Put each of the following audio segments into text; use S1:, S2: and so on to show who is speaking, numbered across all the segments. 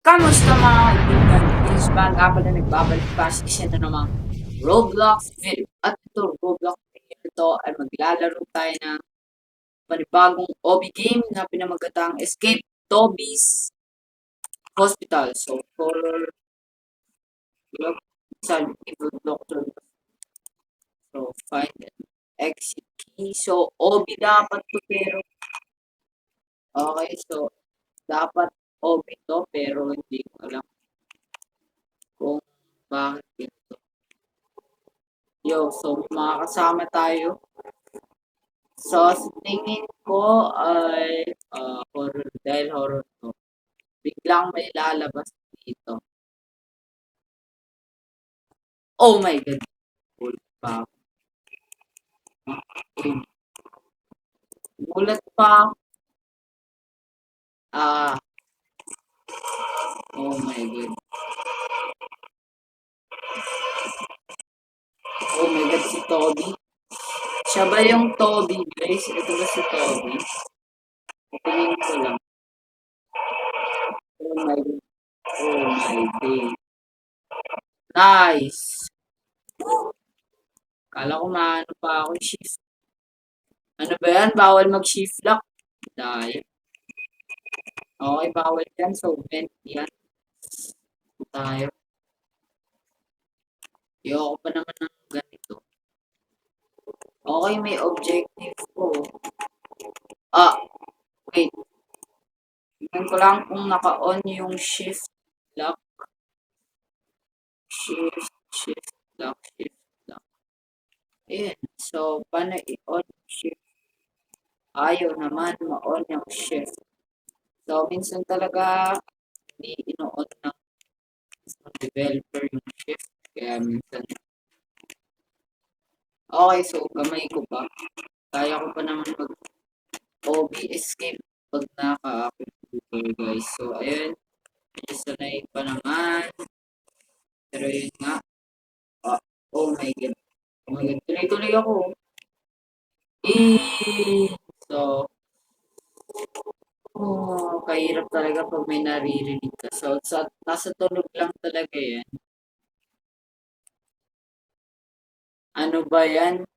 S1: Kamusta mga kaibigan? This band nga pala nagbabalik pa sa isa na namang Roblox video. At ito, Roblox video ito ay maglalaro tayo ng panibagong OB game na pinamagatang Escape Toby's Hospital. So, for some evil doctor. So, find an exit key. So, OB dapat to pero okay, so dapat OB to pero hindi ko alam kung bakit ganito. Yo, so mga kasama tayo. So, sa tingin ko ay horror dahil horror to. Biglang may lalabas dito. Oh my God. Cool pa. Gulat pa. Ah, oh my God. Oh my God, si Toby. Siya ba yung Toby, guys? Ito ba si Toby? Tingin ko lang. Oh my God. Oh my God. Nice. Kala ko maano pa ako shift. Ano ba yan? Bawal mag-shift lock. Dahil. Okay, bawal yan. So, vent yan. Tayo. Ayoko pa naman ng ganito. Okay, may objective ko. Ah, wait. Tingnan ko lang kung naka-on yung shift lock. Shift lock. Ayan. So, paano i-on shift? Ayaw naman ma-on yung shift. So, minsan talaga hindi ino-on ng developer yung shift. Kaya minsan. Okay, so kamay ko pa. Kaya ko pa naman mag-OB escape pag naka-computer, guys. So, ayun. Medyo sanay pa naman. Pero yun nga. Oh my God. Oh my God. Tuloy-tuloy ako. So, kahirap talaga pag may naririnig ka. So, nasa tunog lang talaga yan. Ano ba yan?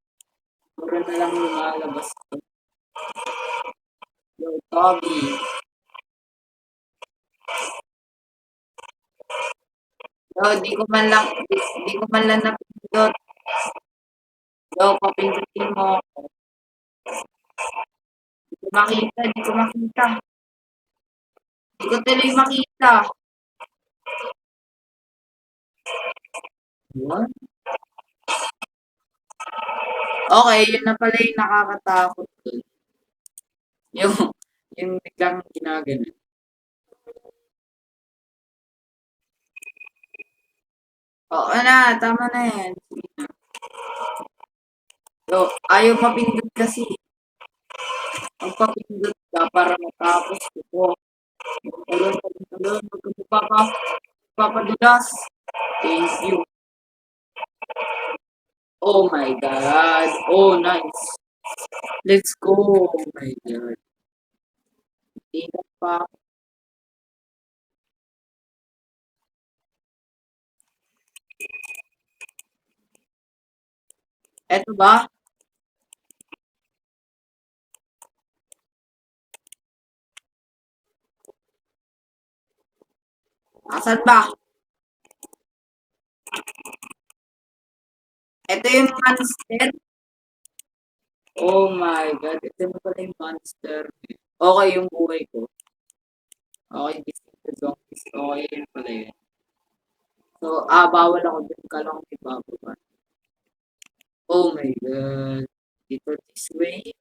S1: Puro na lang lumalabas ko. Yo, Toby. Yo, di ko man lang napindot. Yo, papindutin mo. Di ko makita, di ko makita. Di ko tuloy makita. What? Okay, yun na pala yung nakakatakot dun. Yung, yung biglang ginagano. Oo na, tama na yan. Sige na. So, ayaw mapindot kasi. Ang papindot ka para matapos ko. Talon, huwag ka papadulas. Thank you. Oh my God. Oh, nice. Let's go. Oh my God. Hindi na pa. Eto ba? Asan ba? Ito yung monster. Oh my God. Ito na pala yung monster. Okay yung buhay ko. Okay, distinct donkeys. Okay yun pala yun. So, bawal ako dun ka lang ibababa. Oh my God. Dito this way.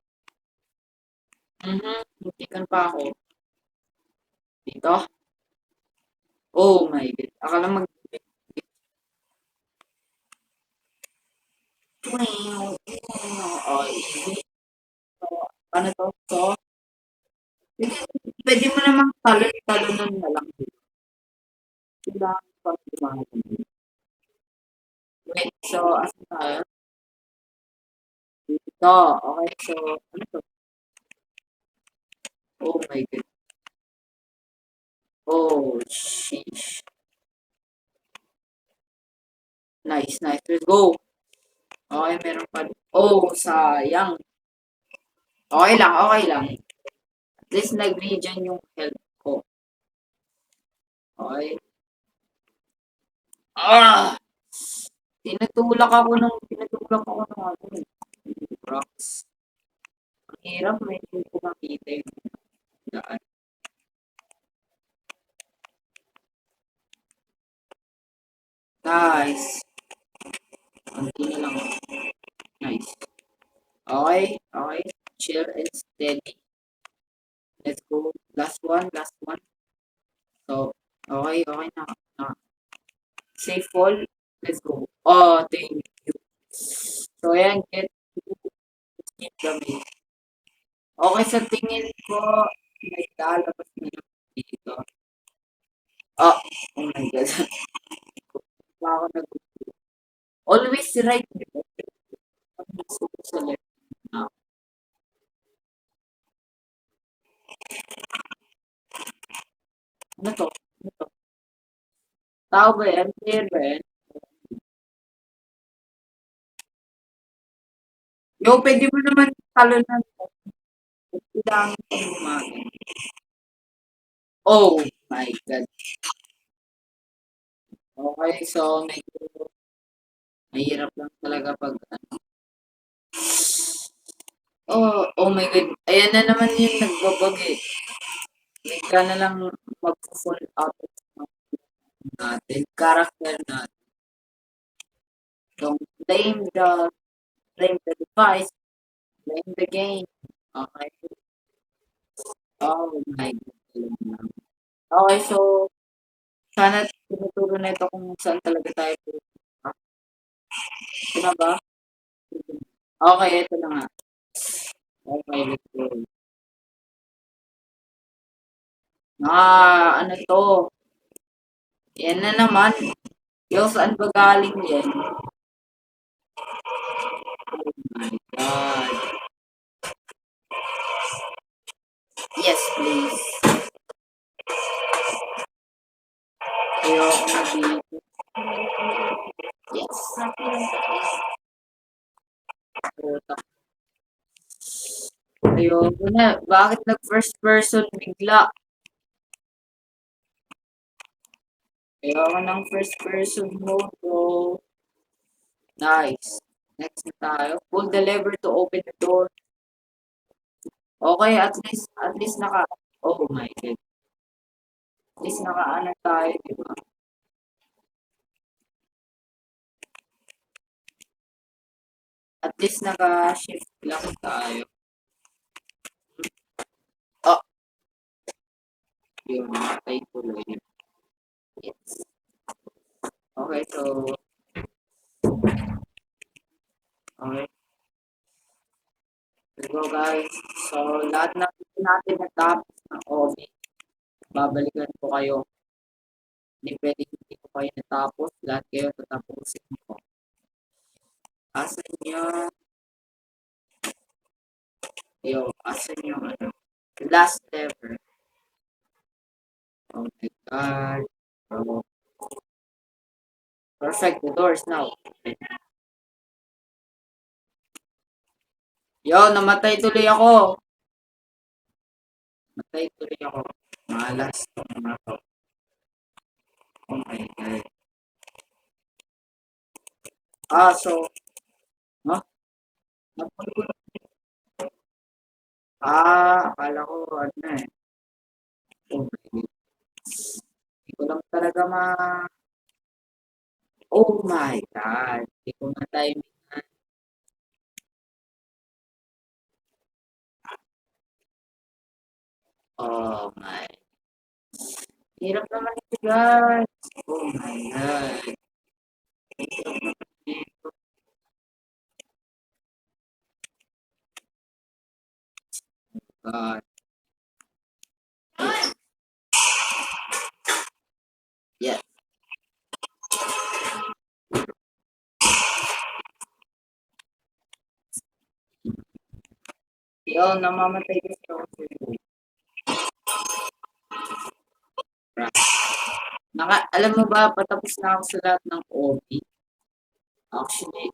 S1: Muntikan pa ako. Dito. Oh my God. Akala mag... Oh, easy. So, ano to? So, pwede mo namang talon-talonan na lang. Kailangan pang lumahan. Wait, so, asan tayo? Dito. Okay, so, ano to? Oh my God. Oh, sheesh. Nice, nice. Let's go. Okay, meron pa. Oh, sayang. Okay lang, okay lang. At least nag-regen yung health ko. Okay. Ah! Tinutulak ako ng ano eh. Rocks. Ang hirap, may hindi ko makita yung daan. Nice. Konti na lang. Nice. Okay, okay. Chill and steady. Let's go. Last one, last one. So, okay, okay na. na. Safe fall. Let's go. Oh, thank you. So, ayan, get kami. Okay, sa tingin ko, may lalabas na lang dito. Oh, oh my God. Baka ako always right. Pag gusto ko sa left na. Ano to? Ano to? Tao ba yan? Player ba yan? Yo, pwede mo naman talunan to. Kailangan ko kumain. Oh my God. Okay, so medyo mahirap lang talaga pag ano. Oh, oh my God. Ayan na naman yung nagbabag eh. Bigla na lang mag-fall out of natin. Character natin. Don't blame the device, blame the game. Okay. Oh my God. Okay, so sana tinuturo na ito kung saan talaga tayo pupunta. Ito na ba? Okay, ito na nga. Okay, let's go. Ano to? Yan na naman. Yo, saan ba galing yan? Oh my God. Yes, please. Ayoko na dito. Yes. Puta. Ayoko na. Bakit nag-first person bigla? Ayoko ng first person mode, bro. Nice. Next na tayo. Pull the lever to open the door. Okay, at least oh my God. At least naka-ano tayo, di ba? At least naka-shift lang tayo. Oh, yun, matay tuloy. Yes. Okay, so, okay. Let's go, guys. So, lahat ng natin natapos ng OBI. Babalikan ko kayo. Hindi pwede hindi ko kayo natapos. Lahat kayo tatapusin ko. Asan yung, asan yung, last ever. Oh my God. Oh, perfect. The doors now. Yo, namatay tuloy ako. Namatay tuloy ako. Malas to mga to. Oh my God. So, no? Napul ko na. Akala ko, ano eh. Oh my God. Hindi ko lang talaga oh my God. Hindi ko na time. Oh my. Hirap naman ito, guys. Oh my God. Hirap naman ito. God. Yes. Yo, namamatay kasi ako sa iyo. Alam mo ba, patapos na ako sa lahat ng OB. Actually,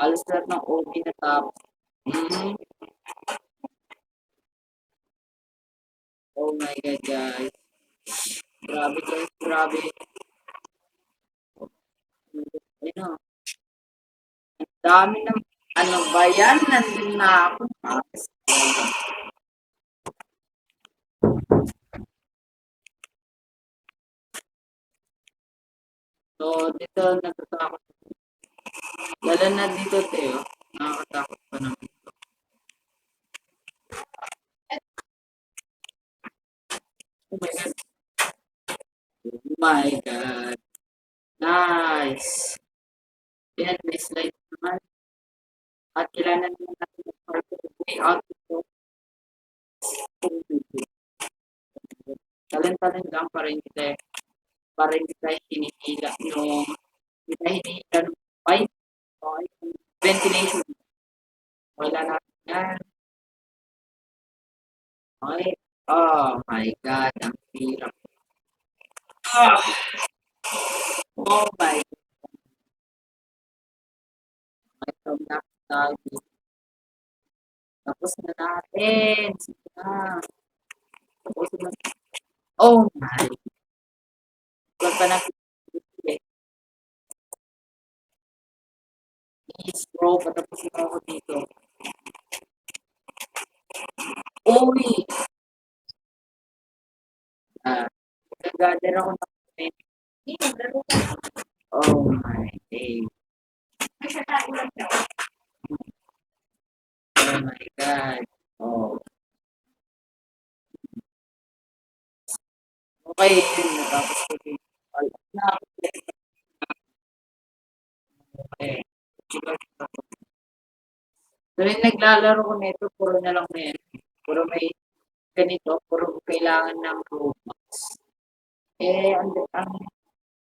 S1: halos lahat ng OB natapos. Mm. Oh my God, guys. Grabe, guys. Grabe. Ano, ang dami ng, ano ba yan? Nandun na ako. So, dito, natatakot. Lalo na dito, Teo. Nakakatakot pa naman. Oh my God. Oh my God. Nice. Yan, may slide naman. At kailangan naman natin mag-way out ito. Talent-talent lang para hindi tayo hinihila nung hindi tayo hinihila nung pipe. Okay. Ventilation. Wala natin yan. Okay. Oh my God. Ang hirap. Ah! Oh my God. Ito na tayo. Tapos na natin. Sige na. Tapos na. Oh my. Wag pa na. Please bro, patapos na ako dito. Uy! Nag-gather ako ng comment. Oh my day. Oh my God. Oh. Okay, yun. Natapos ko din. Wala na ako. Okay. So, yung naglalaro ko nito, puro na lang na yan. Puro may ganito, puro kailangan ng Robux. Ang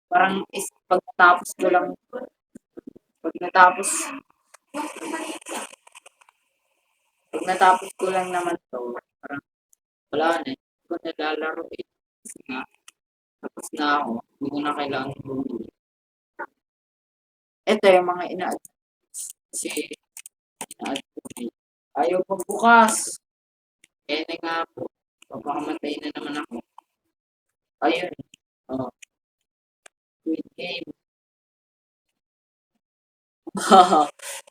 S1: parang is pagtapos ko lang, pag natapos, pag natapos ko lang naman to, parang wala na eh. Hindi ko naglalaro eh. Kasi nga, tapos na ako. Hindi ko na kailangan bumili. Ito yung mga ina-add. Kasi ina-add ko na eh. Ayaw pag bukas. Kaya na nga po. Papakamatay na naman ako. Ayun. Oh, Squid Game.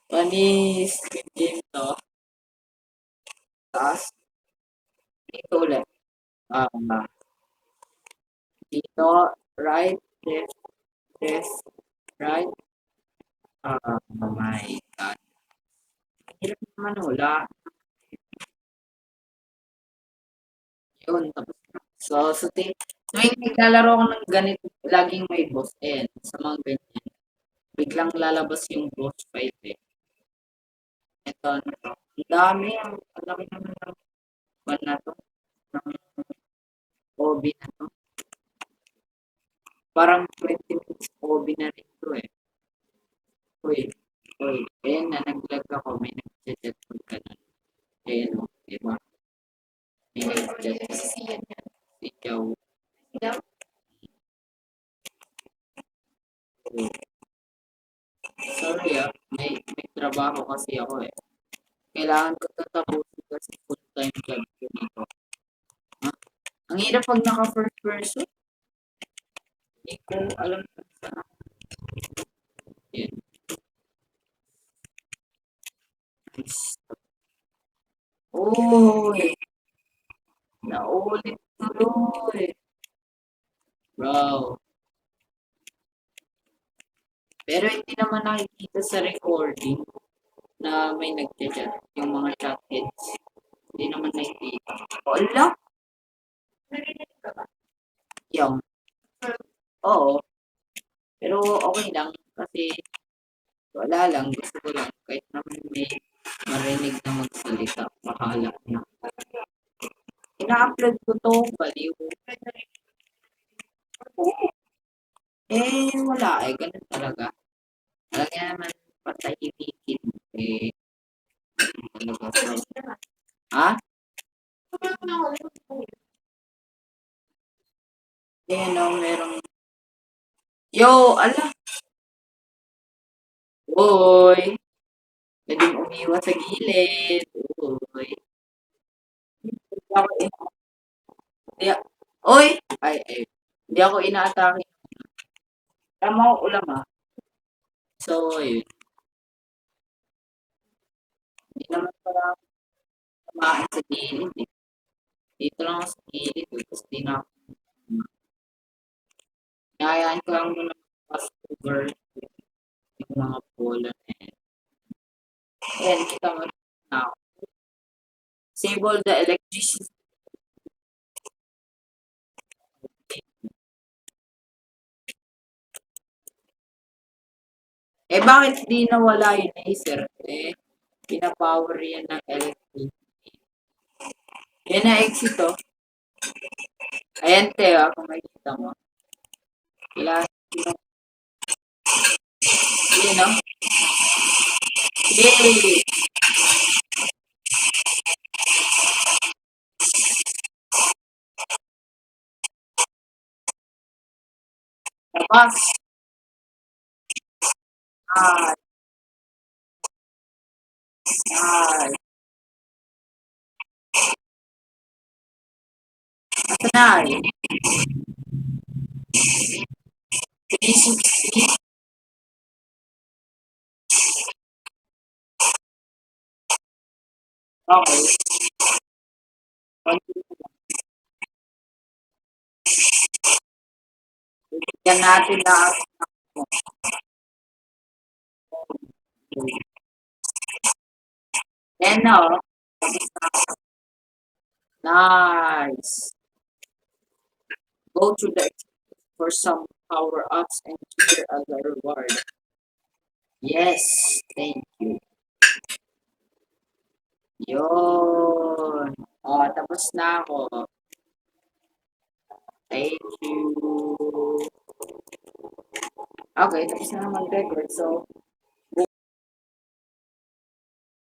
S1: Funny Squid Game to. Tapos, dito ulit. Ah, dito, right, left, left, right. Oh my God. Hirap naman wala. Yun, tapos na. Tuwing naglalaro ako ng ganito, laging may boss end sa mga ganyan. Biglang lalabas yung boss fight eh. Ito, ano to. Ang dami, ang laki naman ng one na to. Ng OB na to. Parang 20 minutes OB na rin to eh. Uy, uy. Ayan na, nag-vlog ako. May nag-chat ko ganun. Ayan o, diba? May nag-chat. Ikaw. Sorry may trabaho kasi ako eh. Kailangan ko tatapusin kasi full-time job ko nito. Ha? Ang hirap pag naka-first person. Hindi ko alam kung saan. Yan. Uy! Naulit tuloy. Bro. Pero hindi naman nakikita sa recording na may nagchat yung mga chat heads. Hindi naman nakikita. Wala. Yung. Oo. Pero okay lang kasi wala lang. Gusto ko lang. Kahit naman may marinig na magsalita. Bahala na. Ina-upload ko to. Baliw. Wala eh. Ganun talaga. Talaga naman patahimikin. Talaga. Ha? No, merong Yo, ala. Uy. Pwedeng umiwas sa gilid. Uy. Hindi ako hindi, uy! Ay. Hindi ako inaatake. Tama ko ulam ah. So, ayun. Hindi naman pala ako kumain sa gilid eh. Dito lang ako sa gilid eh. Tapos di na ako. Kayaan ko lang muna pass over yung mga bola na yan. Ayan, kita mo na ako. Disable the electricity. Eh, bakit di nawala yung laser? Eh, pinapower yan ng electricity. Yan na exit oh. Ayan, te, kung makikita mo. Kailangan yun, yun oh. Yay! Labas! Ay, ay. Asa na eh? 360. Okay. Bigyan natin na yan na oh. Nice. Go to the for some power-ups and cheer as a reward. Yes, thank you. Yun. Oh, tapos na ako. Thank you. Okay, tapos na mag-record. So,